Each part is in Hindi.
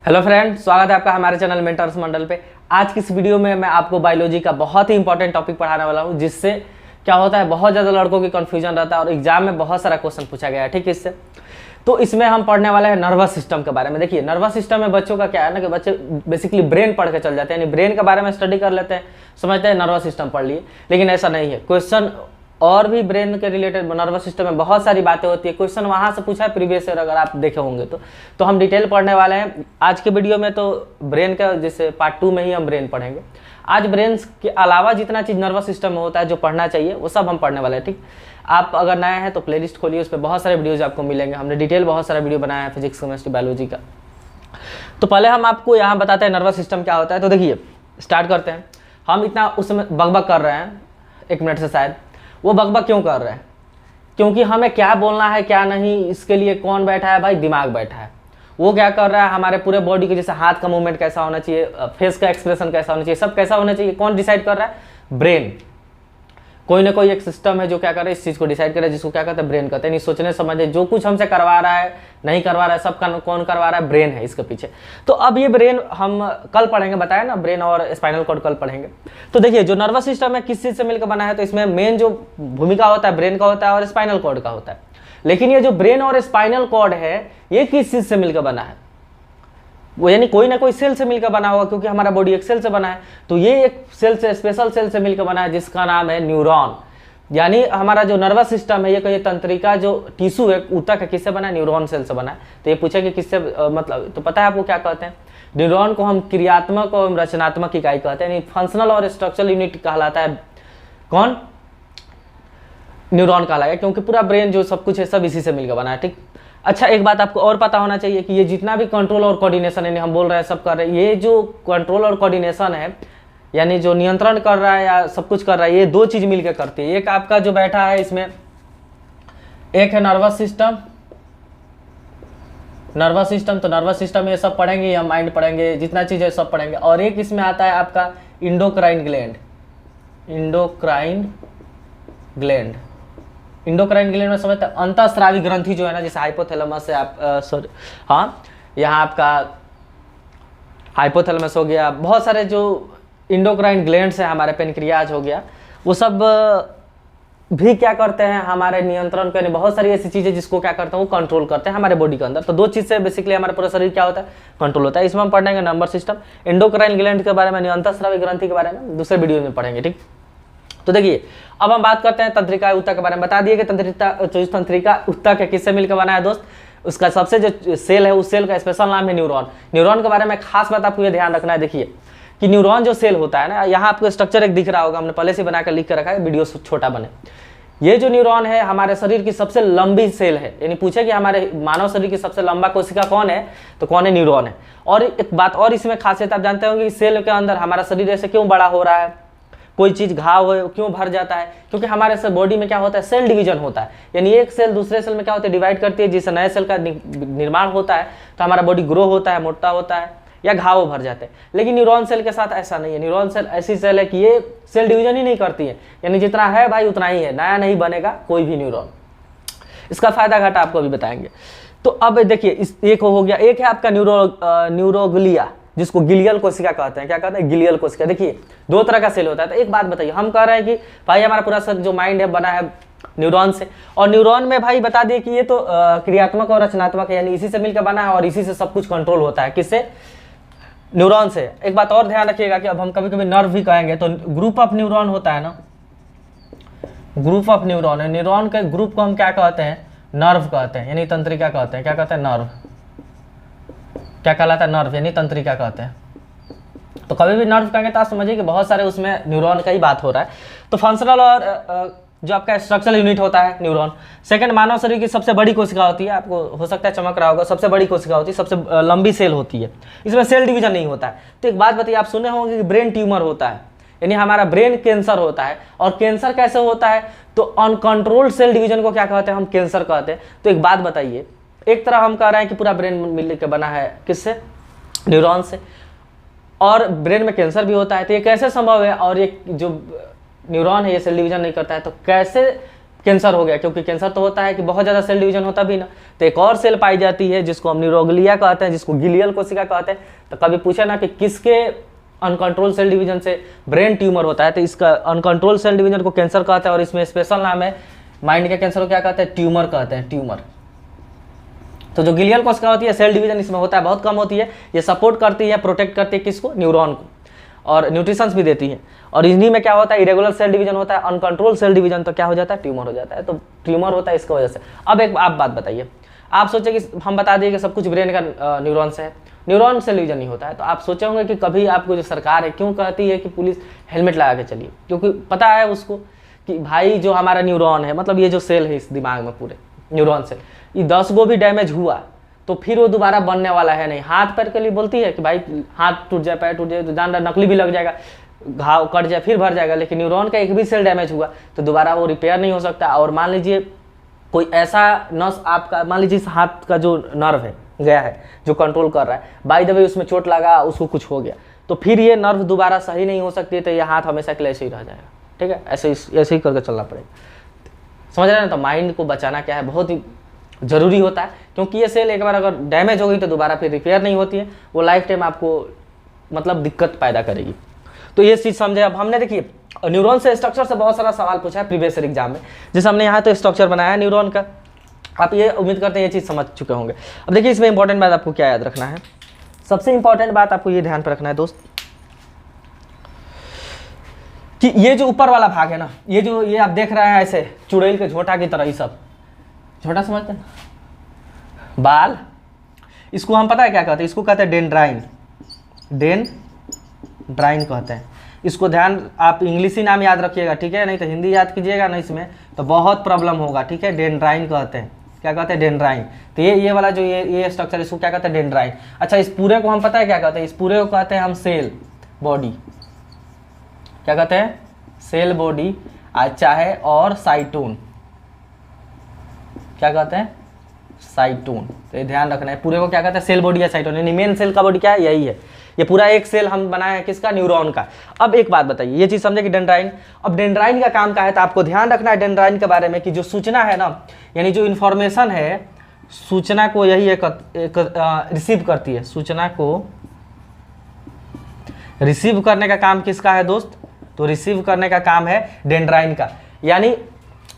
हेलो फ्रेंड, स्वागत है आपका हमारे चैनल मेंटर्स मंडल पे। आज की इस वीडियो में मैं आपको बायोलॉजी का बहुत ही इंपॉर्टेंट टॉपिक पढ़ाने वाला हूँ, जिससे क्या होता है बहुत ज़्यादा लड़कों की कन्फ्यूजन रहता है और एग्जाम में बहुत सारा क्वेश्चन पूछा गया है। ठीक है, इससे तो इसमें हम पढ़ने वाले हैं नर्वस सिस्टम के बारे में। देखिए, नर्वस सिस्टम में बच्चों का क्या है ना कि बच्चे बेसिकली ब्रेन पढ़ के चल जाते हैं, यानी ब्रेन के बारे में स्टडी कर लेते हैं, समझते हैं नर्वस सिस्टम पढ़ लिए, लेकिन ऐसा नहीं है। क्वेश्चन और भी ब्रेन के रिलेटेड नर्वस सिस्टम में बहुत सारी बातें होती है। क्वेश्चन वहाँ से पूछा है प्रीवियस ईयर, अगर आप देखे होंगे तो हम डिटेल पढ़ने वाले हैं आज के वीडियो में। तो ब्रेन का जैसे पार्ट 2 में ही हम ब्रेन पढ़ेंगे। आज ब्रेन के अलावा जितना चीज़ नर्वस सिस्टम में होता है जो पढ़ना चाहिए वो सब हम पढ़ने वाले हैं। ठीक, आप अगर नए हैं तो प्लेलिस्ट खोलिए, उस पर बहुत सारे वीडियोज़ आपको मिलेंगे। हमने डिटेल बहुत सारा वीडियो बनाया है फिजिक्स, केमिस्ट्री, बायोलॉजी का। तो पहले हम आपको यहाँ बताते हैं नर्वस सिस्टम क्या होता है। तो देखिए, स्टार्ट करते हैं। हम इतना उस समय बकबक कर रहे हैं 1 मिनट से, शायद वो बकबक क्यों कर रहे हैं? क्योंकि हमें क्या बोलना है क्या नहीं, इसके लिए कौन बैठा है भाई? दिमाग बैठा है। वो क्या कर रहा है, हमारे पूरे बॉडी के जैसे हाथ का मूवमेंट कैसा होना चाहिए, फेस का एक्सप्रेशन कैसा होना चाहिए, सब कैसा होना चाहिए, कौन डिसाइड कर रहा है? ब्रेन। कोई ना कोई एक सिस्टम है जो क्या कर रहा है, इस चीज़ को डिसाइड कर रहा है, जिसको क्या कहते हैं? ब्रेन कहते हैं। नहीं सोचने समझने जो कुछ हमसे करवा रहा है, नहीं करवा रहा है, सब कौन करवा रहा है? ब्रेन है इसके पीछे। तो अब ये ब्रेन हम कल पढ़ेंगे, बताया ना, ब्रेन और स्पाइनल कॉर्ड कल पढ़ेंगे। तो देखिए, जो नर्वस सिस्टम है किस चीज़ से मिलकर बना है, तो इसमें मेन जो भूमिका होता है ब्रेन का होता है और स्पाइनल कॉर्ड का होता है। लेकिन ये जो ब्रेन और स्पाइनल कॉर्ड है ये किस चीज़ से मिलकर बना है? वो यानी कोई ना कोई सेल से मिलकर बना होगा, क्योंकि हमारा बॉडी एक सेल से बना है। तो ये एक सेल से, स्पेशल सेल से मिलकर बना है, जिसका नाम है न्यूरॉन। यानी हमारा जो नर्वस सिस्टम है, ये कोई तंत्रिका जो टिश्यू है, ऊतक है, किससे बना है? न्यूरॉन सेल से बना है। तो ये पूछे कि किससे मतलब, तो पता है आपको क्या कहते हैं? न्यूरॉन को हम क्रियात्मक और रचनात्मक इकाई कहते हैं, यानी फंक्शनल और स्ट्रक्चरल यूनिट कहलाता है। कौन? न्यूरॉन कहलाएगा, क्योंकि पूरा ब्रेन जो सब कुछ है सब इसी से मिलकर बना है। ठीक, अच्छा, एक बात आपको और पता होना चाहिए कि ये जितना भी कंट्रोल और कोऑर्डिनेशन है, हम बोल रहे हैं सब कर रहे हैं, ये जो कंट्रोल और कोऑर्डिनेशन है, यानी जो नियंत्रण कर रहा है या सब कुछ कर रहा है, ये दो चीज मिलकर करती है। एक आपका जो बैठा है इसमें, एक है नर्वस सिस्टम। नर्वस सिस्टम, तो नर्वस सिस्टम ये सब पढ़ेंगे, या माइंड पढ़ेंगे, जितना चीज है सब पढ़ेंगे। और एक इसमें आता है आपका endocrine gland. Endocrine gland, endocrine gland में समझते हैं अंतःस्रावी ग्रंथि जो है ना, जैसे हाइपोथैलेमस से आप सॉरी, हाँ, यहाँ आपका हाइपोथैलेमस हो गया, बहुत सारे जो इंडोक्राइन ग्लैंड्स है, हमारे पेनक्रियाज हो गया, वो सब भी क्या करते हैं? हमारे नियंत्रण करने, बहुत सारी ऐसी चीज़ें जिसको क्या करते हैं, वो कंट्रोल करते हैं हमारे बॉडी के अंदर। तो दो चीज़ से बेसिकली हमारा पूरा शरीर क्या होता है? कंट्रोल होता है। इसमें हम पढ़ेंगे नर्वस सिस्टम, इंडोक्राइन ग्लैंड के बारे में, अंतःस्रावी ग्रंथि के बारे में दूसरे वीडियो में पढ़ेंगे। ठीक, तो देखिए, अब हम बात करते हैं तंत्रिका ऊतक के बारे में। बता दिए कि तंत्रिका ऊतक है किससे मिलकर बना है दोस्त? उसका सबसे जो सेल है, उस सेल का स्पेशल नाम है न्यूरॉन। न्यूरॉन के बारे में खास बात आपको ये ध्यान रखना है। देखिए कि न्यूरॉन जो सेल होता है ना, यहाँ आपको स्ट्रक्चर एक दिख रहा होगा, हमने पहले से बनाकर लिख कर रखा है, वीडियो छोटा बने। ये जो न्यूरॉन है हमारे शरीर की सबसे लंबी सेल है, यानी पूछे कि हमारे मानव शरीर की सबसे लंबा कोशिका कौन है, तो कौन है? न्यूरॉन है। और एक बात और इसमें खासियत आप जानते होंगे कि सेल के अंदर हमारा शरीर ऐसे क्यों बड़ा हो रहा है, कोई चीज घाव हो क्यों भर जाता है? क्योंकि हमारे से बॉडी में क्या होता है? सेल डिवीजन होता है, यानी एक सेल दूसरे सेल में क्या होता है? डिवाइड करती है, जिससे नए सेल का निर्माण होता है, तो हमारा बॉडी ग्रो होता है, मोटा होता है, या घाव भर जाते हैं। लेकिन न्यूरॉन सेल के साथ ऐसा नहीं है। न्यूरॉन सेल ऐसी सेल है कि ये सेल डिवीजन ही नहीं करती है, यानी जितना है भाई उतना ही है, नया नहीं बनेगा कोई भी न्यूरॉन। इसका फायदा घाटा आपको अभी बताएंगे। तो अब देखिए, इस एक हो गया, एक है आपका न्यूरोग्लिया, जिसको गिलियल कोशिका कहते हैं। क्या कहते हैं? गिलियल कोशिका। देखिए, दो तरह का सेल होता है। तो एक बात बताइए, हम कह रहे हैं कि भाई हमारा पूरा जो माइंड है बना है न्यूरॉन से, और न्यूरॉन में भाई बता दिए कि ये तो क्रियात्मक और रचनात्मक है, यानी इसी से मिलकर बना है और इसी से सब कुछ कंट्रोल होता है। किससे? न्यूरॉन से। एक बात और ध्यान रखिएगा कि अब हम कभी कभी नर्व भी कहेंगे, तो ग्रुप ऑफ न्यूरॉन होता है ना, ग्रुप ऑफ न्यूरॉन है। न्यूरॉन के ग्रुप को हम क्या कहते हैं? नर्व कहते हैं, यानी तंत्रिका कहते हैं। क्या कहते हैं? नर्व। क्या कहलाता है? नर्व, यानी तंत्रिका कहते हैं। तो कभी भी नर्व कहेंगे तो आप समझिए कि बहुत सारे उसमें न्यूरॉन का ही बात हो रहा है। तो फंक्शनल और जो आपका स्ट्रक्चरल यूनिट होता है न्यूरॉन। सेकंड, मानव शरीर की सबसे बड़ी कोशिका होती है, आपको हो सकता है चमक रहा होगा, सबसे बड़ी कोशिका होती है, सबसे लंबी सेल होती है, इसमें सेल डिवीजन नहीं होता है। तो एक बात बताइए, आप सुने होंगे कि ब्रेन ट्यूमर होता है, यानी हमारा ब्रेन कैंसर होता है। और कैंसर कैसे होता है? तो अनकंट्रोल्ड सेल डिवीजन को क्या कहते हैं? हम कैंसर कहते हैं। तो एक बात बताइए, एक तरह हम कह रहे हैं कि पूरा ब्रेन मिलकर बना है किससे? न्यूरॉन से, और ब्रेन में कैंसर भी होता है। तो ये कैसे संभव है? और ये जो न्यूरॉन है ये सेल डिवीजन नहीं करता है, तो कैसे कैंसर हो गया, क्योंकि कैंसर तो होता है कि बहुत ज़्यादा सेल डिवीजन होता भी ना। तो एक और सेल पाई जाती है जिसको हम न्यूरोग्लिया कहते हैं, जिसको गिलियल कोशिका कहते हैं। तो कभी पूछे ना कि किसके अनकंट्रोल सेल डिवीजन से ब्रेन ट्यूमर होता है, तो इसका अनकंट्रोल सेल डिवीजन को कैंसर कहते हैं, और इसमें स्पेशल नाम है माइंड के कैंसर को क्या कहते हैं, ट्यूमर कहते हैं, ट्यूमर। तो जो गिलियल कोशिका होती है सेल डिवीजन इसमें होता है, बहुत कम होती है। ये सपोर्ट करती है, प्रोटेक्ट करती है किसको, न्यूरॉन को, और न्यूट्रिशंस भी देती है। और इन्हीं में क्या होता है, इरेगुलर सेल डिवीजन होता है, अनकंट्रोल सेल डिवीजन तो क्या हो जाता है, ट्यूमर हो जाता है। तो ट्यूमर होता है इसकी वजह से। अब एक आप बात बताइए, आप सोचे कि हम बता दिए कि सब कुछ ब्रेन का न्यूरॉन से है, न्यूरॉन सेल डिवीजन नहीं होता है। तो आप सोचे होंगे कि कभी आपको जो सरकार है क्यों कहती है कि पुलिस हेलमेट लगा के चलिए, क्योंकि पता है उसको कि भाई जो हमारा न्यूरॉन है, मतलब ये जो सेल है इस दिमाग में पूरे न्यूरॉन सेल, ये 10 गो भी डैमेज हुआ तो फिर वो दोबारा बनने वाला है नहीं। हाथ पैर के लिए बोलती है कि भाई हाथ टूट जाए, पैर टूट जाए तो जान नकली भी लग जाएगा, घाव कट जाए फिर भर जाएगा, लेकिन न्यूरॉन का एक भी सेल डैमेज हुआ तो दोबारा वो रिपेयर नहीं हो सकता। और मान लीजिए कोई ऐसा नस आपका, मान लीजिए इस हाथ का जो नर्व है गया है जो कंट्रोल कर रहा है, बाय द वे उसमें चोट लगा, उसको कुछ हो गया, तो फिर ये नर्व दोबारा सही नहीं हो सकती, तो ये हाथ हमेशा के लिए ऐसे ही रह जाएगा। ठीक है, ऐसे ही करके चलना पड़ेगा। समझ रहे हैं ना। तो माइंड को बचाना क्या है, बहुत ही ज़रूरी होता है, क्योंकि ये सेल एक बार अगर डैमेज हो गई तो दोबारा फिर रिपेयर नहीं होती है, वो लाइफ टाइम आपको मतलब दिक्कत पैदा करेगी। तो ये चीज़ समझे। अब हमने देखिए न्यूरॉन से स्ट्रक्चर से बहुत सारा सवाल पूछा है प्रीवियस ईयर एग्जाम में, जैसे हमने यहाँ तो स्ट्रक्चर बनाया है न्यूरॉन का, आप ये उम्मीद करते हैं ये चीज़ समझ चुके होंगे। अब देखिए इसमें इंपॉर्टेंट बात आपको क्या याद रखना है, सबसे इंपॉर्टेंट बात आपको ये ध्यान पर रखना है दोस्त, कि ये जो ऊपर वाला भाग है ना, ये आप देख रहे हैं ऐसे चुड़ैल के झोंटा की तरह, ये सब झोंटा समझते हैं, बाल, इसको हम पता है क्या कहते हैं, इसको कहते हैं डेंड्राइन, डेंड्राइन कहते हैं। इसको ध्यान आप इंग्लिश ही नाम याद रखिएगा, ठीक है, नहीं तो हिंदी याद कीजिएगा ना, इसमें तो बहुत प्रॉब्लम होगा। ठीक है, डेंड्राइन कहते हैं, क्या कहते हैं, डेंड्राइन। तो ये वाला जो ये स्ट्रक्चर, इसको क्या कहते हैं, डेंड्राइन। अच्छा, इस पूरे को हम पता है क्या कहते हैं, इस पूरे को कहते हैं हम सेल बॉडी, क्या कहते हैं, सेल बॉडी, अच्छा है, और साइटोन, क्या कहते हैं, साइटोन। तो ये ध्यान रखना है, पूरे को क्या कहते हैं, सेल बॉडी या साइटोन, यानी मेन सेल का बॉडी क्या है, यही है। ये पूरा एक सेल हम बनाए हैं किसका, न्यूरॉन का। अब एक बात बताइए, ये चीज़ समझे कि डेंड्राइन, अब डेंड्राइन का काम क्या है, तो आपको ध्यान रखना है डेंड्राइन के बारे में कि जो सूचना है ना, यानी जो इन्फॉर्मेशन है, सूचना को यही एक रिसीव करती है, सूचना को रिसीव करने का काम किसका है दोस्त, तो रिसीव करने का काम है डेंड्राइन का। यानी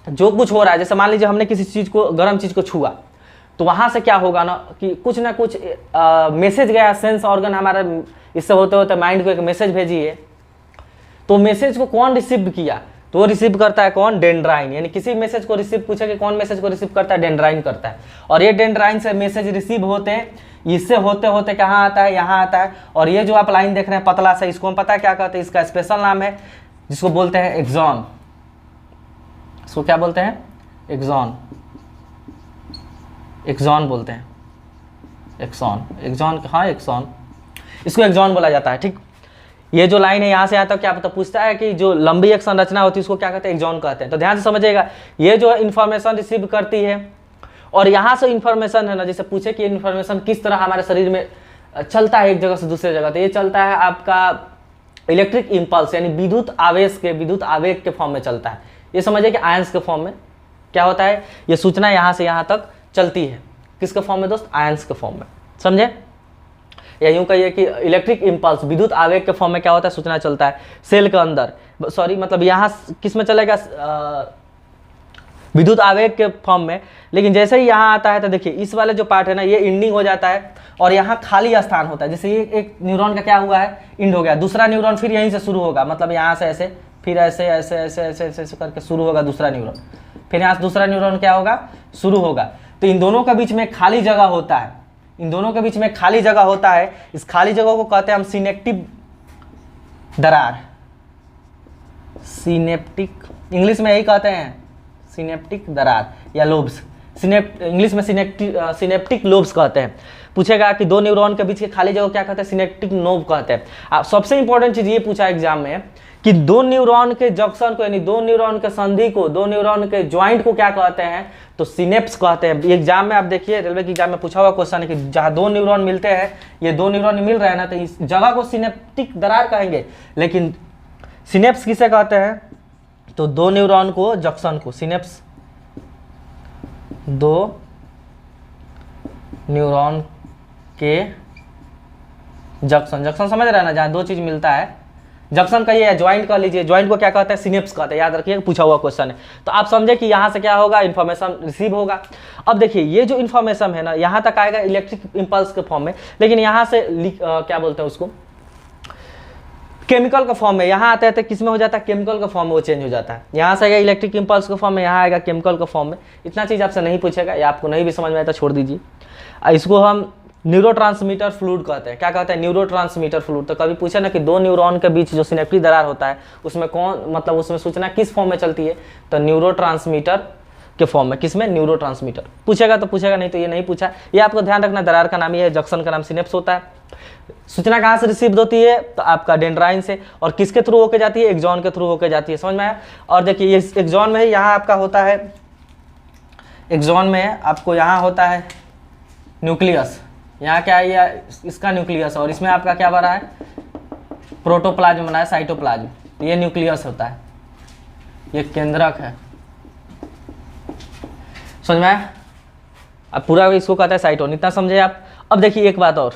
जो कुछ हो रहा है, जैसे मान लीजिए हमने किसी चीज़ को, गर्म चीज़ को छुआ, तो वहाँ से क्या होगा ना कि कुछ ना कुछ मैसेज गया, सेंस ऑर्गन हमारा, इससे होते होते माइंड को एक मैसेज भेजी है, तो मैसेज को कौन रिसीव किया, तो वो रिसीव करता है कौन, डेंड्राइन। यानी किसी मैसेज को रिसीव, पूछे कि कौन मैसेज को रिसीव करता है, डेंड्राइन करता है। और ये डेंड्राइन से मैसेज रिसीव होते हैं, इससे होते होते कहाँ आता है, यहाँ आता है। और ये जो आप लाइन देख रहे हैं पतला सा, इसको हम पता है क्या कहते हैं, इसका स्पेशल नाम है जिसको बोलते हैं एक्सॉन। इसको क्या बोलते हैं, एक्सॉन, एक्सॉन बोलते हैं, एक्सॉन, एक्सॉन, हाँ एक्सॉन, इसको एक्सॉन बोला जाता है। ठीक, ये जो लाइन है यहाँ से यहाँ तक क्या पता पूछता है कि जो लंबी एक संरचना होती है उसको क्या कहते हैं, एक्सॉन कहते हैं। तो ध्यान से समझिएगा, ये जो इन्फॉर्मेशन रिसीव करती है, और यहाँ से इन्फॉर्मेशन है ना, जैसे पूछे कि इन्फॉर्मेशन किस तरह हमारे शरीर में चलता है एक जगह से दूसरे जगह, तो ये चलता है आपका इलेक्ट्रिक इम्पल्स, यानी विद्युत आवेश के, विद्युत आवेग के फॉर्म में चलता है। ये समझिए कि आयंस के फॉर्म में क्या होता है, ये सूचना यहाँ से यहाँ तक चलती है, किसके फॉर्म में दोस्त, आयंस के फॉर्म में, समझे। या यूं कहिए कि इलेक्ट्रिक इम्पल्स, विद्युत आवेग के फॉर्म में क्या होता है, सूचना चलता है सेल के अंदर, सॉरी मतलब यहाँ किस में चलेगा, विद्युत आवेग के फॉर्म में। लेकिन जैसे ही यहाँ आता है तो देखिए इस वाले जो पार्ट है ना, ये इंडिंग हो जाता है और यहाँ खाली स्थान होता है। जैसे ये एक न्यूरॉन का क्या हुआ है, इंड हो गया, दूसरा न्यूरॉन फिर यहीं से शुरू होगा, मतलब यहाँ से ऐसे, फिर ऐसे ऐसे ऐसे ऐसे ऐसे ऐसे करके शुरू होगा दूसरा न्यूरॉन, फिर यहाँ से दूसरा न्यूरॉन क्या होगा, शुरू होगा। तो इन दोनों के बीच में खाली जगह होता है, इन दोनों के बीच में खाली जगह होता है। इस खाली जगह को कहते हैं हम सिनेप्टिक दरार, सिनेप्टिक, इंग्लिश में यही कहते हैं सिनेप्टिक दरार या लोब्स, इंग्लिश में सिनेप्टिक लोब्स कहते हैं। पूछेगा कि दो न्यूरॉन के बीच के खाली जगह क्या कहते हैं, सिनेप्टिक नोब कहते हैं। आप सबसे इंपॉर्टेंट चीज ये पूछा एग्जाम में कि दो न्यूरॉन के जंक्शन को, यानी दो न्यूरॉन के संधि को, दो न्यूरॉन के ज्वाइंट को क्या कहते हैं, तो सिनेप्स कहते हैं। एग्जाम में आप देखिए, रेलवे के एग्जाम में पूछा हुआ क्वेश्चन है कि जहाँ दो न्यूरॉन मिलते हैं, ये दो न्यूरॉन मिल रहे हैं ना, तो इस जगह को सिनेप्टिक दरार कहेंगे। लेकिन सिनेप्स किसे कहते हैं, तो दो न्यूरॉन को, जंक्शन को, सिनेप्स दो न्यूरॉन के जंक्शन, जंक्शन समझ रहे हैं ना, जहाँ दो चीज मिलता है, जंक्शन का ये है, ज्वाइंट का लीजिए, ज्वाइंट को क्या कहते हैं, सिनेप्स कहते हैं, याद रखिए पूछा हुआ क्वेश्चन है। तो आप समझे कि यहाँ से क्या होगा, इन्फॉर्मेशन रिसीव होगा। अब देखिए ये जो इन्फॉर्मेशन है ना, यहाँ तक आएगा इलेक्ट्रिक इंपल्स के फॉर्म में, लेकिन यहाँ से क्या बोलते हैं उसको, केमिकल का फॉर्म में, यहाँ आते हैं किस में हो जाता है, केमिकल का फॉर्म में वो चेंज हो जाता है। यहाँ से आएगा इलेक्ट्रिक इंपल्स का फॉर्म में, यहाँ आएगा केमिकल का फॉर्म में। इतना चीज़ आपसे नहीं पूछेगा, या आपको नहीं भी समझ में आया तो छोड़ दीजिए। इसको हम न्यूरोट्रांसमीटर फ्लूइड कहते हैं। क्या कहते हैं, न्यूरोट्रांसमीटर फ्लूइड। तो कभी पूछे ना कि दो न्यूरॉन के बीच जो सिनेप्टिक दरार होता है उसमें कौन, मतलब उसमें सूचना किस फॉर्म में चलती है, तो न्यूरोट्रांसमीटर के फॉर्म में। किसमें, न्यूरोट्रांसमीटर। पूछेगा तो पूछेगा, नहीं तो ये नहीं पूछा। ये आपको ध्यान रखना, दरार का नाम ये है, जंक्शन का नाम सिनेप्स होता है। सूचना कहाँ से रिसीव होती है, तो आपका डेंड्राइन से, और किसके थ्रू होकर जाती है, एक्सॉन के थ्रू होकर जाती है। समझ में आया। और देखिए ये एक्सॉन में है, यहाँ आपका होता है, एक्सॉन में आपको यहाँ होता है न्यूक्लियस, यहाँ क्या है, इसका न्यूक्लियस, और इसमें आपका क्या बना है, प्रोटोप्लाज्म बना है, साइटोप्लाज्म। ये न्यूक्लियस होता है, ये केंद्रक है। समझ में आया। अब पूरा इसको कहता है साइटोन, इतना समझे आप। अब देखिए एक बात और,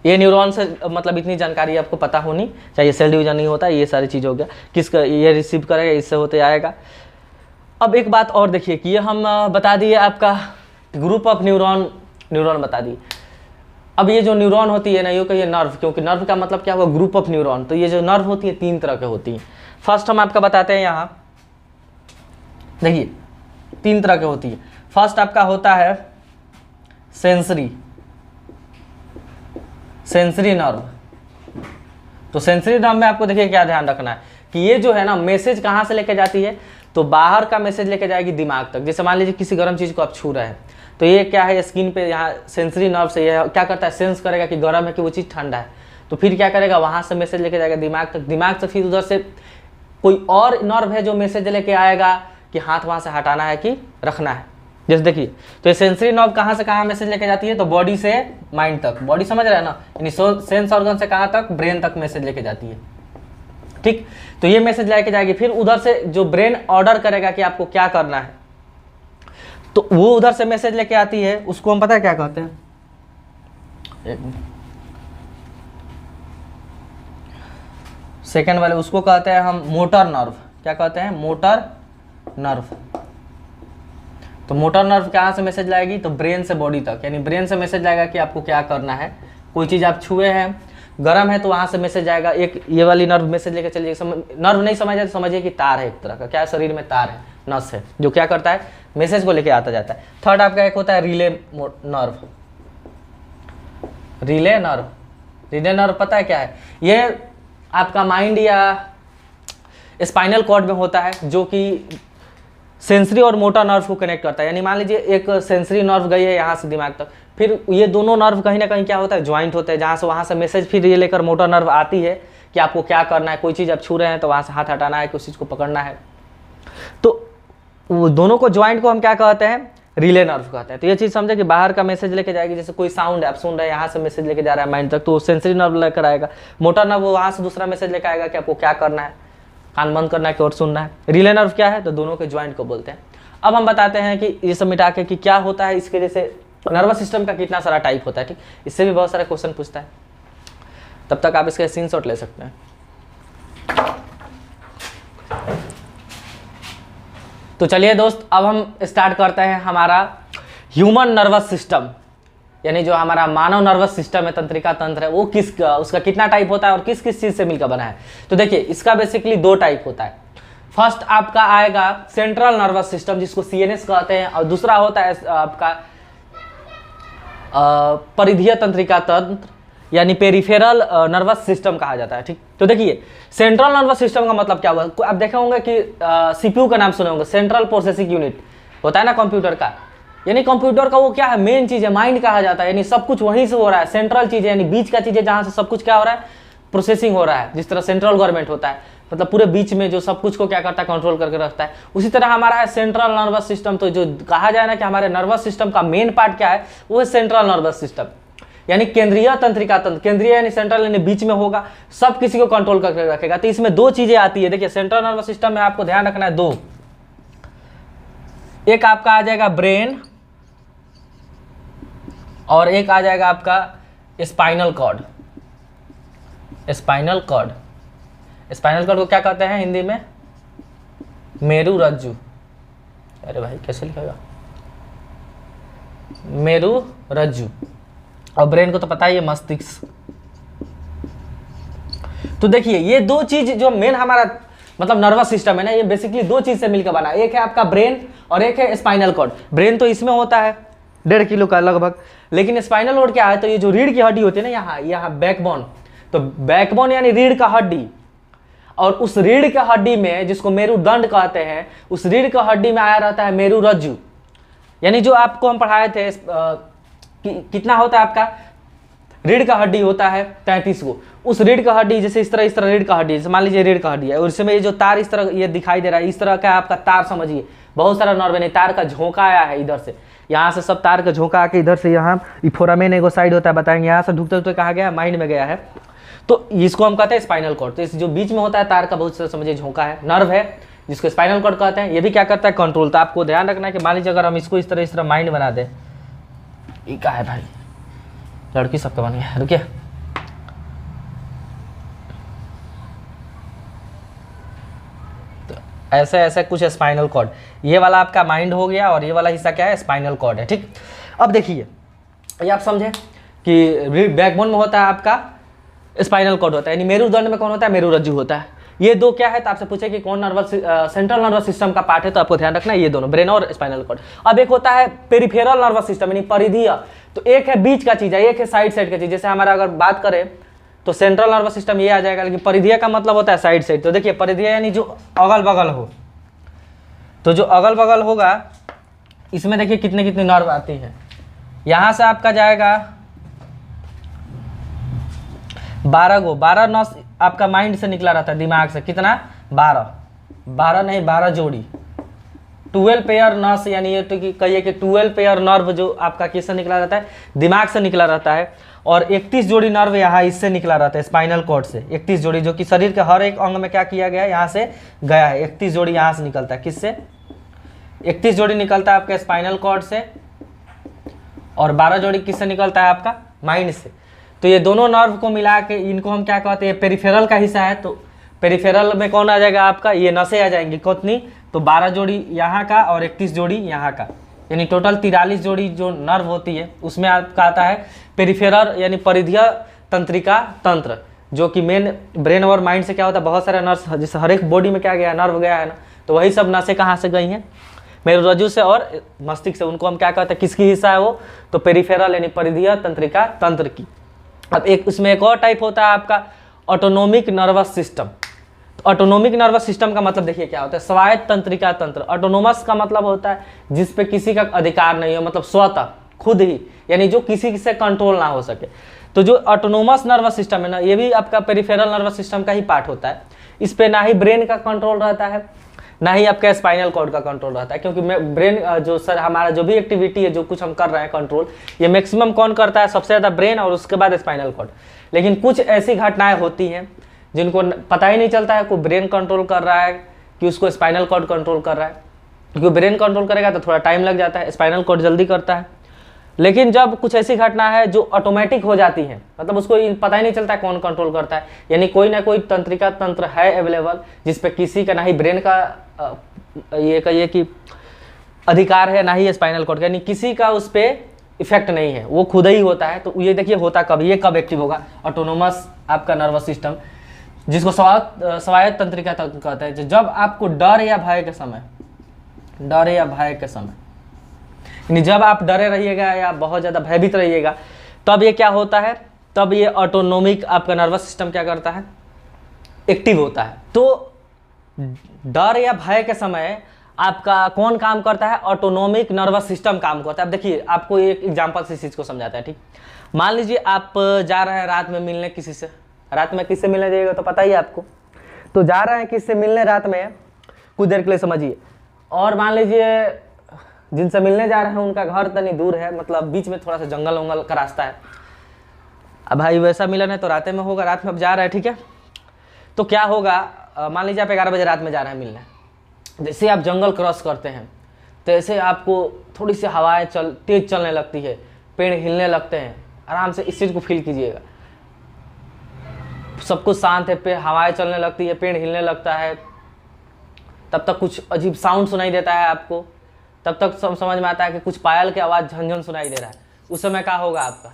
ये न्यूरॉन से मतलब इतनी जानकारी आपको पता होनी चाहिए। सेल डिवीजन नहीं होता, ये सारी चीज़ हो गया, किसका ये रिसीव करेगा, इससे होते आएगा। अब एक बात और देखिए कि ये हम बता दिए आपका ग्रुप ऑफ न्यूरॉन बता दिए। अब ये जो न्यूरॉन होती है ना, ये कहिए नर्व, क्योंकि नर्व का मतलब क्या हुआ, ग्रुप ऑफ न्यूरॉन। तो ये जो नर्व होती है तीन तरह के होती है। फर्स्ट हम आपका बताते हैं, यहाँ देखिए तीन तरह के होती है। फर्स्ट आपका होता है सेंसरी नर्व। तो सेंसरी नर्व में आपको देखिए क्या ध्यान रखना है कि ये जो है ना, मैसेज कहाँ से लेके जाती है, तो बाहर का मैसेज लेके जाएगी दिमाग तक। जैसे मान लीजिए किसी गर्म चीज़ को आप छू रहे हैं, तो ये क्या है, स्किन पे यहाँ सेंसरी नर्व से ये क्या करता है, सेंस करेगा कि गर्म है, कि वो चीज़ ठंडा है। तो फिर क्या करेगा, वहाँ से मैसेज लेके जाएगा दिमाग तक, दिमाग से फिर उधर से कोई और नर्व है जो मैसेज लेके आएगा कि हाथ वहाँ से हटाना है कि रखना है। जैसे देखिए, तो ये सेंसरी नर्व कहाँ से कहाँ मैसेज लेके जाती है, तो बॉडी से माइंड तक। बॉडी समझ रहे हैं ना, यानी सेंस ऑर्गन से कहाँ तक, ब्रेन तक मैसेज लेके जाती है। ठीक, तो ये मैसेज लेके जाएगी, फिर उधर से जो ब्रेन ऑर्डर करेगा कि आपको क्या करना है, तो वो उधर से मैसेज लेके आती है, उसको हम पता है क्या कहते हैं, सेकंड वाले उसको कहते हैं हम मोटर नर्व। क्या कहते हैं, मोटर नर्व। तो मोटर नर्व कहाँ से मैसेज लाएगी, तो ब्रेन से बॉडी तक, यानी ब्रेन से मैसेज लाएगा कि आपको क्या करना है। कोई चीज़ आप छुए हैं, गर्म है, तो वहाँ से मैसेज आएगा। एक ये वाली नर्व मैसेज लेकर चलिए, नर्व नहीं समझ आए तो समझिए कि तार है, एक तरह का क्या है, शरीर में तार है, नस है, जो क्या करता है, मैसेज को लेके आता जाता है। थर्ड आपका एक होता है रिले नर्व। रिले नर्व पता है क्या है, ये आपका माइंड या स्पाइनल कॉर्ड में होता है, जो कि सेंसरी और मोटर नर्व को कनेक्ट करता है। यानी मान लीजिए एक सेंसरी नर्व गई है यहाँ से दिमाग तक, फिर ये दोनों नर्व कहीं ना कहीं क्या होता है, ज्वाइंट होते हैं, जहाँ से वहाँ से मैसेज फिर ये लेकर मोटर नर्व आती है कि आपको क्या करना है। कोई चीज़ आप छू रहे हैं तो वहाँ से हाथ हटाना है, किसी चीज़ को पकड़ना है। तो वो दोनों को ज्वाइंट को हम क्या कहते हैं, रिले नर्व कहते हैं। तो ये चीज़ समझे कि बाहर का मैसेज लेके जाएगी, जैसे कोई साउंड है आप सुन रहे हैं, यहाँ से मैसेज लेके जा रहा है माइंड तक, तो सेंसरी नर्व लेकर आएगा। मोटर नर्व वहाँ से दूसरा मैसेज लेकर आएगा कि आपको क्या करना है, कान बंद करना है कि और सुनना है। रिले नर्व क्या है, तो दोनों के ज्वाइंट को बोलते हैं। अब हम बताते हैं कि ये सब मिटा के कि क्या होता है, इसके जैसे नर्वस सिस्टम का कितना सारा टाइप होता है। ठीक, इससे भी बहुत सारे क्वेश्चन पूछता है, तब तक आप इसके स्क्रीनशॉट ले सकते हैं। तो चलिए दोस्त, अब हम स्टार्ट करते हैं हमारा ह्यूमन नर्वस सिस्टम, यानी जो हमारा मानव नर्वस सिस्टम है, तंत्रिका तंत्र है, वो उसका कितना टाइप होता है और किस किस चीज़ से मिलकर बना है। तो देखिए इसका बेसिकली दो टाइप होता है। फर्स्ट आपका आएगा सेंट्रल नर्वस सिस्टम, जिसको सीएनएस कहते हैं, और दूसरा होता है आपका परिधीय तंत्रिका तंत्र, यानी पेरिफेरल नर्वस सिस्टम कहा जाता है। ठीक, तो देखिए सेंट्रल नर्वस सिस्टम का मतलब क्या हुआ, आप देखे होंगे कि सीपीयू का नाम सुने होंगे, सेंट्रल प्रोसेसिंग यूनिट होता है ना कंप्यूटर का, यानी कंप्यूटर का वो क्या है, मेन चीज़ है, माइंड कहा जाता है, यानी सब कुछ वहीं से हो रहा है। सेंट्रल चीज़ है, यानी बीच का चीज़ है, जहाँ से सब कुछ क्या हो रहा है, प्रोसेसिंग हो रहा है। जिस तरह सेंट्रल गवर्नमेंट होता है, मतलब पूरे बीच में जो सब कुछ को क्या करता है, कंट्रोल करके रखता है, उसी तरह हमारा है सेंट्रल नर्वस सिस्टम। तो जो कहा जाए ना कि हमारे नर्वस सिस्टम का मेन पार्ट क्या है, वो है सेंट्रल नर्वस सिस्टम। यानी केंद्रीय तंत्रिका तंत्र, केंद्रीय यानी सेंट्रल यानी बीच में होगा, सब किसी को कंट्रोल करके रखेगा। तो इसमें दो चीजें आती है, देखिए सेंट्रल नर्वस सिस्टम में आपको ध्यान रखना है दो, एक आपका आ जाएगा ब्रेन और एक आ जाएगा आपका spinal cord. Spinal cord, spinal cord को क्या कहते हैं हिंदी में? मेरु रज्जु। अरे भाई कैसे लिखेगा? मेरु रज्जु। और ब्रेन को तो पता ही है मस्तिष्क। तो देखिए ये दो चीज जो मेन हमारा मतलब नर्वस सिस्टम है ना, ये बेसिकली दो चीज से मिलकर बना, एक है आपका ब्रेन और एक है स्पाइनल कॉर्ड। ब्रेन तो इसमें होता है 1.5 किलो का लगभग, लेकिन स्पाइनल कॉर्ड क्या है, तो ये जो रीढ़ की हड्डी होती है ना यहाँ बैकबोन, तो बैकबोन यानी रीढ़ का हड्डी, और उस रीढ़ के हड्डी में जिसको मेरुदंड कहते हैं, उस रीढ़ के हड्डी में आया रहता है मेरु रज्जु। यानी जो आपको हम पढ़ाए थे कितना होता है आपका रीढ़ का हड्डी होता है 33 को। उस रीढ़ का हड्डी जैसे इस तरह रीढ़ का हड्डी, जैसे मान लीजिए रीढ़ का हड्डी है और इसमें ये जो तार इस तरह ये दिखाई दे रहा है, इस तरह का आपका तार समझिए, बहुत सारा नर्व नहीं, तार का झोंका आया है इधर से, यहाँ से सब तार का झोंका आके इधर से यहाँ फोरामेन एगो साइड होता है, बताएंगे यहाँ से ढुकते ढुकते कहा गया माइंड में गया है, तो इसको हम कहते हैं स्पाइनल कॉर्ड। तो इस जो बीच में होता है तार का बहुत सारा समझिए झोंका है, नर्व है जिसको स्पाइनल कॉर्ड कहते हैं। ये भी क्या करता है? कंट्रोल। तो आपको ध्यान रखना है कि मान लीजिए अगर हम इसको इस तरह माइंड बना दें, ये क्या है भाई, लड़की सबका बन गया, रुकिए, तो ऐसे ऐसे कुछ स्पाइनल कॉर्ड, ये वाला आपका माइंड हो गया और ये वाला हिस्सा क्या है? स्पाइनल कॉर्ड है। ठीक, अब देखिए ये आप समझे कि बैकबोन में होता है आपका स्पाइनल कॉर्ड होता है, यानी मेरुदंड में कौन होता है? मेरु रज्जु होता है। ये दो क्या है? तो आपसे पूछे कि कौन नर्वस सेंट्रल नर्वस सिस्टम का पार्ट है, तो आपको ध्यान रखना है ये दोनों, ब्रेन और स्पाइनल कॉर्ड। अब एक होता है पेरिफेरल नर्वस सिस्टम यानी परिधीय, तो एक है बीच का चीज है, एक है साइड का चीज। जैसे हमारा अगर बात करें तो सेंट्रल नर्वस सिस्टम ये आ जाएगा, लेकिन परिधीय का मतलब होता है साइड। तो देखिए परिधीय यानी जो अगल बगल हो, तो जो अगल बगल होगा इसमें देखिए कितने कितने नर्व आती हैं। यहां से आपका जाएगा 12 नस आपका माइंड से निकला रहता है, दिमाग से कितना? 12 नहीं 12 जोड़ी, 12 पेयर नस, यानी ये तो कि कहिए कि 12 पेयर नर्व जो आपका किससे निकला रहता है? दिमाग से निकला रहता है। और 31 जोड़ी नर्व यहाँ इससे निकला रहता है, स्पाइनल कॉर्ड से 31 जोड़ी, जो कि शरीर के हर एक अंग में क्या किया गया है? यहाँ से गया है। 31 जोड़ी यहाँ से निकलता है, किससे? 31 जोड़ी निकलता है आपके स्पाइनल कॉर्ड से, और 12 जोड़ी किससे निकलता है? आपका माइंड से। तो ये दोनों नर्व को मिला के इनको हम क्या कहते हैं? पेरिफेरल का हिस्सा है। तो पेरिफेरल में कौन आ जाएगा? आपका ये नसें आ जाएंगी, कितनी? तो 12 जोड़ी यहाँ का और 31 जोड़ी यहाँ का, यानी टोटल 43 जोड़ी जो नर्व होती है उसमें आपका आता है पेरिफेरल यानी परिधीय तंत्रिका तंत्र, जो कि मेन ब्रेन और माइंड से क्या होता है? बहुत सारे नर्व, जैसे हर एक बॉडी में क्या गया? नर्व गया है ना, तो वही सब नसें कहाँ से गई हैं? मेरु रज्जु से और मस्तिष्क से। उनको हम क्या कहते हैं? किसकी हिस्सा है वो? तो पेरिफेरल यानी परिधीय तंत्रिका तंत्र की। अब एक उसमें एक और टाइप होता है आपका ऑटोनोमिक नर्वस सिस्टम। तो ऑटोनोमिक नर्वस सिस्टम का मतलब देखिए क्या होता है? स्वायत्त तंत्रिका तंत्र। ऑटोनोमस का मतलब होता है जिस पे किसी का अधिकार नहीं हो, मतलब स्वतः खुद ही, यानी जो किसी से कंट्रोल ना हो सके। तो जो ऑटोनोमस नर्वस सिस्टम है ना, ये भी आपका पेरिफेरल नर्वस सिस्टम का ही पार्ट होता है। इस पे ना ही ब्रेन का कंट्रोल रहता है, ना ही आपका स्पाइनल कॉर्ड का कंट्रोल रहता है, क्योंकि ब्रेन जो सर हमारा जो भी एक्टिविटी है, जो कुछ हम कर रहे हैं कंट्रोल, ये मैक्सिमम कौन करता है? सबसे ज़्यादा ब्रेन और उसके बाद स्पाइनल कॉर्ड। लेकिन कुछ ऐसी घटनाएं होती हैं जिनको पता ही नहीं चलता है कोई ब्रेन कंट्रोल कर रहा है कि उसको स्पाइनल कॉर्ड कंट्रोल कर रहा है, क्योंकि ब्रेन कंट्रोल करेगा तो थोड़ा टाइम लग जाता है, स्पाइनल कॉर्ड जल्दी करता है। लेकिन जब कुछ ऐसी घटना है जो ऑटोमेटिक हो जाती है, मतलब उसको पता ही नहीं चलता है कौन कंट्रोल करता है, यानी कोई ना कोई तंत्रिका तंत्र है अवेलेबल जिसपे किसी का ना ही ब्रेन का ये कहिए कि अधिकार है, ना ही स्पाइनल कॉर्ड का, यानी किसी का उस पर इफेक्ट नहीं है, वो खुद ही होता है। तो ये देखिए होता कब, ये कब एक्टिव होगा? ऑटोनोमस आपका नर्वस सिस्टम, जिसको स्वायत्त तंत्रिका तंत्र कहते हैं। जब आपको डर या भय के समय, यानी जब आप डरे रहिएगा या बहुत ज़्यादा भयभीत रहिएगा, तब ये क्या होता है? तब ये ऑटोनोमिक आपका नर्वस सिस्टम क्या करता है? एक्टिव होता है। तो डर या भय के समय आपका कौन काम करता है? ऑटोनोमिक नर्वस सिस्टम काम करता है। अब देखिए आपको एक एग्जांपल से इस चीज़ को समझाता है। ठीक, मान लीजिए आप जा रहे हैं रात में मिलने किसी से, रात में किससे मिलने जाइएगा तो पता ही है आपको, तो जा रहे हैं किससे मिलने रात में, कुछ देर के लिए समझिए, और मान लीजिए जिनसे मिलने जा रहे हैं उनका घर तनी दूर है, मतलब बीच में थोड़ा सा जंगल वंगल का रास्ता है, अब भाई वैसा मिलन है तो रात में होगा, रात में अब जा रहा है, ठीक है। तो क्या होगा, मान लीजिए आप 11 बजे रात में जा रहे हैं मिलने, जैसे आप जंगल क्रॉस करते हैं तो ऐसे आपको थोड़ी सी हवाएं तेज चलने लगती है, पेड़ हिलने लगते हैं, आराम से इस चीज़ को फील कीजिएगा। सब कुछ शांत है, हवाएं चलने लगती है, पेड़ हिलने लगता है, तब तक कुछ अजीब साउंड सुनाई देता है आपको, तब तक समझ में आता है कि कुछ पायल की आवाज़ झनझन सुनाई दे रहा है। उस समय क्या होगा आपका,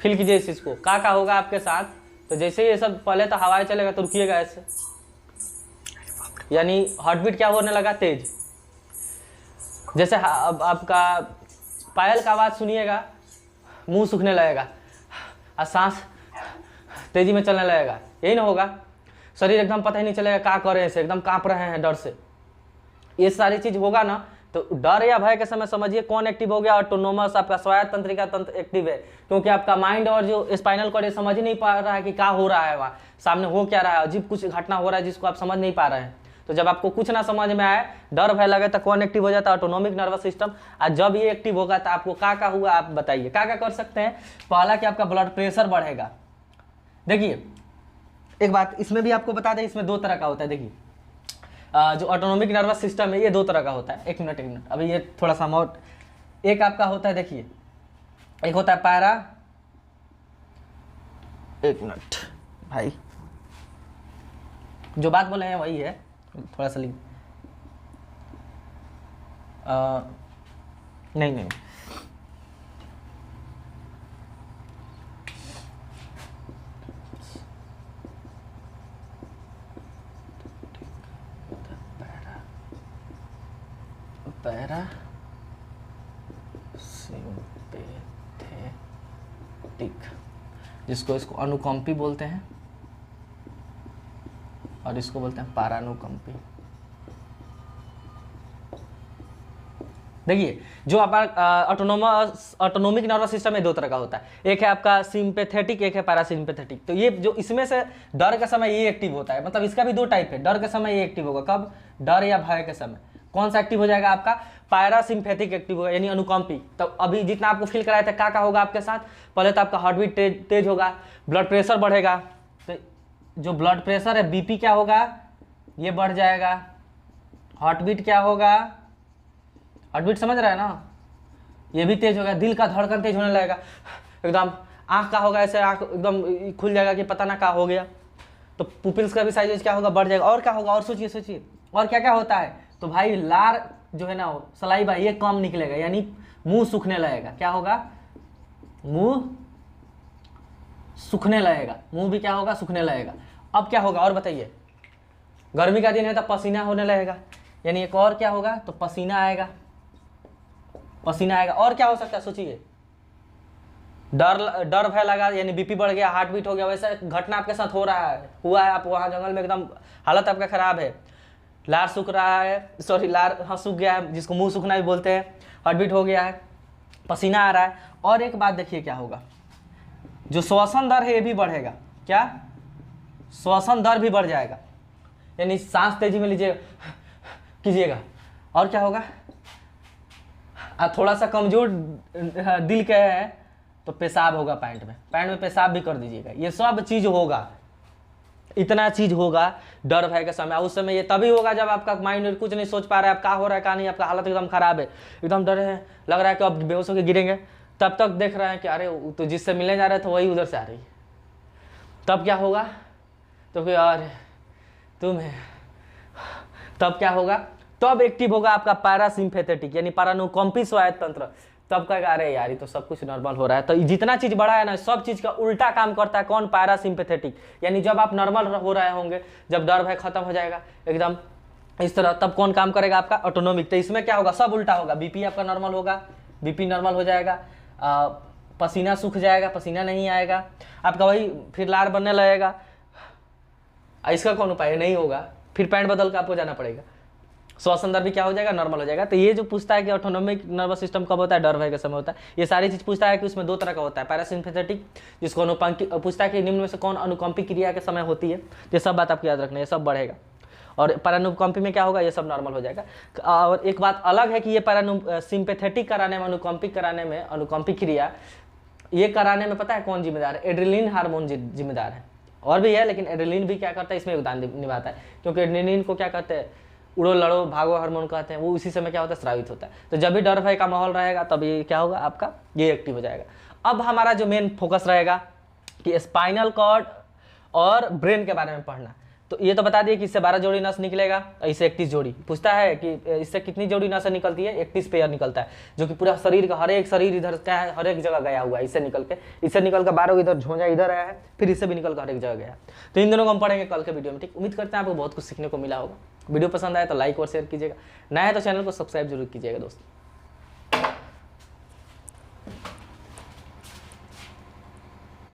फील कीजिए इस चीज़ को, क्या होगा आपके साथ। तो जैसे ही ये सब, पहले तो हवाएं चलेगा तो रुकिएगा ऐसे, यानी हार्ट बीट क्या होने लगा, तेज। जैसे अब आपका पायल का आवाज़ सुनिएगा, मुंह सूखने लगेगा और सांस तेजी में चलने लगेगा, यही ना होगा। शरीर एकदम पता ही नहीं चलेगा क्या कर रहे हैं, एकदम कांप रहे हैं डर से। ये सारी चीज होगा ना, तो डर या भय के समय समझिए कौन एक्टिव हो गया, ऑटोनोमस आपका स्वायत्त तंत्रिका तंत्र एक्टिव है, क्योंकि आपका माइंड और जो स्पाइनल कॉर्ड समझ ही नहीं पा रहा है कि क्या हो रहा है, वहाँ सामने हो क्या रहा है, अजीब कुछ घटना हो रहा है जिसको आप समझ नहीं पा रहे हैं। तो जब आपको कुछ ना समझ में आए, डर भय लगे, तो कौन एक्टिव हो जाता है, ऑटोनोमिक नर्वस सिस्टम। और जब ये एक्टिव होगा तो आपको क्या हुआ, आप बताइए क्या कर सकते हैं। पहला कि आपका ब्लड प्रेशर बढ़ेगा। देखिए एक बात इसमें भी आपको बता दें, इसमें 2 तरह का होता है। देखिए जो ऑटोनोमिक नर्वस सिस्टम है ये 2 तरह का होता है। एक मिनट अभी ये थोड़ा सा मोट, एक आपका होता है, देखिए एक होता है पैरा, एक मिनट भाई जो बात बोले हैं वही है, थोड़ा सा लिख नहीं पैरा सिंपैथेटिक, इसको अनुकंपी बोलते हैं और इसको बोलते हैं पारानुकंपी। देखिए जो आपका ऑटोनोमिक नर्वस सिस्टम में 2 तरह का होता है, एक है आपका सिंपैथेटिक, एक है पैरासिम्पैथेटिक। तो ये जो इसमें से डर के समय ये एक्टिव होता है, मतलब इसका भी 2 टाइप है। डर के समय ये एक्टिव होगा, कब, डर या भय के समय। कौन सा एक्टिव हो जाएगा आपका, पैरासिम्पैथिक एक्टिव होगा, यानी अनुकंपी। तो अभी जितना आपको फील कराया था क्या होगा आपके साथ, पहले तो आपका हार्ट बीट तेज होगा, ब्लड प्रेशर बढ़ेगा। तो जो ब्लड प्रेशर है, बीपी क्या होगा, ये बढ़ जाएगा। हार्ट बीट क्या होगा, हार्ट बीट समझ रहा है ना, ये भी तेज होगा। दिल का धड़कन तेज होने लगेगा एकदम। आँख का होगा ऐसे, आँख एकदम खुल जाएगा कि पता ना क्या हो गया। तो पुपिल्स का भी साइज क्या होगा, बढ़ जाएगा। और क्या होगा, और सोचिए और क्या होता है। तो भाई लार जो है ना, सलाइवा, ये कम निकलेगा, यानी मुंह सूखने लगेगा। क्या होगा, मुंह सूखने लगेगा, मुंह भी क्या होगा, सूखने लगेगा। अब क्या होगा और बताइए, गर्मी का दिन है तो पसीना होने लगेगा, यानी एक और क्या होगा, तो पसीना आएगा। और क्या हो सकता है सोचिए, डर भय लगा, यानी बीपी बढ़ गया, हार्ट बीट हो गया। वैसा घटना आपके साथ हुआ है, आप वहाँ जंगल में एकदम हालत आपका खराब है, लार सूख रहा है, सॉरी लार सूख गया है, जिसको मुंह सूखना भी बोलते हैं, हार्ट बीट हो गया है, पसीना आ रहा है। और एक बात देखिए क्या होगा, जो श्वसन दर है ये भी बढ़ेगा। क्या, श्वसन दर भी बढ़ जाएगा, यानी सांस तेजी में कीजिएगा। और क्या होगा, थोड़ा सा कमजोर दिल के है तो पेशाब होगा, पैंट में पेशाब भी कर दीजिएगा। ये सब चीज होगा, इतना चीज होगा डर भय के समय। उस समय ये तभी होगा जब आपका माइंड कुछ नहीं सोच पा रहा है, आप क्या हो रहा है क्या नहीं, आपका हालत एकदम खराब है, एकदम डरे हैं, लग रहा है कि अब बेहोश होकर गिरेंगे। तब तक देख रहे हैं कि अरे तो जिससे मिलने जा रहे थे वही उधर से आ रही है। तब क्या होगा, तो फिर अरे तुम्हें, तब क्या होगा, तब एक्टिव होगा आपका पैरासिम्पैथेटिक, यानी पारानुकंपी स्वायत्त तंत्र। तब कहेगा अरे यार ये तो सब कुछ नॉर्मल हो रहा है। तो जितना चीज बड़ा है ना, सब चीज का उल्टा काम करता है। कौन, पैरासिम्पैथेटिक, यानी जब आप नॉर्मल हो रहे होंगे, जब डर भय खत्म हो जाएगा एकदम इस तरह, तब कौन काम करेगा, आपका ऑटोनोमिक। तो इसमें क्या होगा, सब उल्टा होगा। बीपी आपका नॉर्मल होगा, बीपी नॉर्मल हो जाएगा, पसीना सूख जाएगा, पसीना नहीं आएगा, आपका वही फिर लार बनने लगेगा। इसका कौन उपाय, नहीं होगा, फिर पैंट बदल कर आपको जाना पड़ेगा। श्वसन दर भी क्या हो जाएगा, नॉर्मल हो जाएगा। तो ये जो पूछता है कि ऑटोनोमिक नर्वस सिस्टम कब होता है, डर भय के समय होता है। ये सारी चीज पूछता है कि उसमें 2 तरह का होता है, पैरासिम्पैथेटिक, जिसको अनुकंपी, पूछता है कि निम्न में से कौन अनुकंपी क्रिया के समय होती है। ये सब बात आपको याद रखना है, ये सब बढ़ेगा। और पैरानुकंपी में क्या होगा, ये सब नॉर्मल हो जाएगा। और एक बात अलग है कि ये पैरासिम्पैथेटिक कराने में, अनुकंपी कराने में, अनुकंपी क्रिया ये कराने में पता है कौन जिम्मेदार है? एड्रेनलिन हार्मोन जिम्मेदार है। और भी है, लेकिन एड्रेनलिन भी क्या करता है, इसमें योगदान निभाता है, क्योंकि एड्रेनलिन को क्या कहते हैं, उड़ो लड़ो भागो हार्मोन कहते हैं, वो उसी समय क्या होता है, स्रावित होता है। तो जब भी डर भय का माहौल रहेगा तब ये क्या होगा, आपका ये एक्टिव हो जाएगा। अब हमारा जो मेन फोकस रहेगा कि स्पाइनल कॉर्ड और ब्रेन के बारे में पढ़ना। तो ये तो बता दिए कि इससे 12 जोड़ी नस निकलेगा, इससे 31 जोड़ी। पूछता है कि इससे कितनी जोड़ी नस निकलती है, 31 पेयर निकलता है, जो कि पूरा शरीर का हर एक शरीर इधर क्या है, हर एक जगह गया हुआ है। इससे निकल के 12 इधर झोंझा इधर आया है, फिर इससे भी निकल कर हर एक जगह गया। तो इन दोनों को हम पढ़ेंगे कल के वीडियो में। ठीक, उम्मीद करते हैं आपको बहुत कुछ सीखने को मिला होगा। वीडियो पसंद आए तो लाइक और शेयर कीजिएगा, नया है तो चैनल को सब्सक्राइब जरूर कीजिएगा दोस्तों।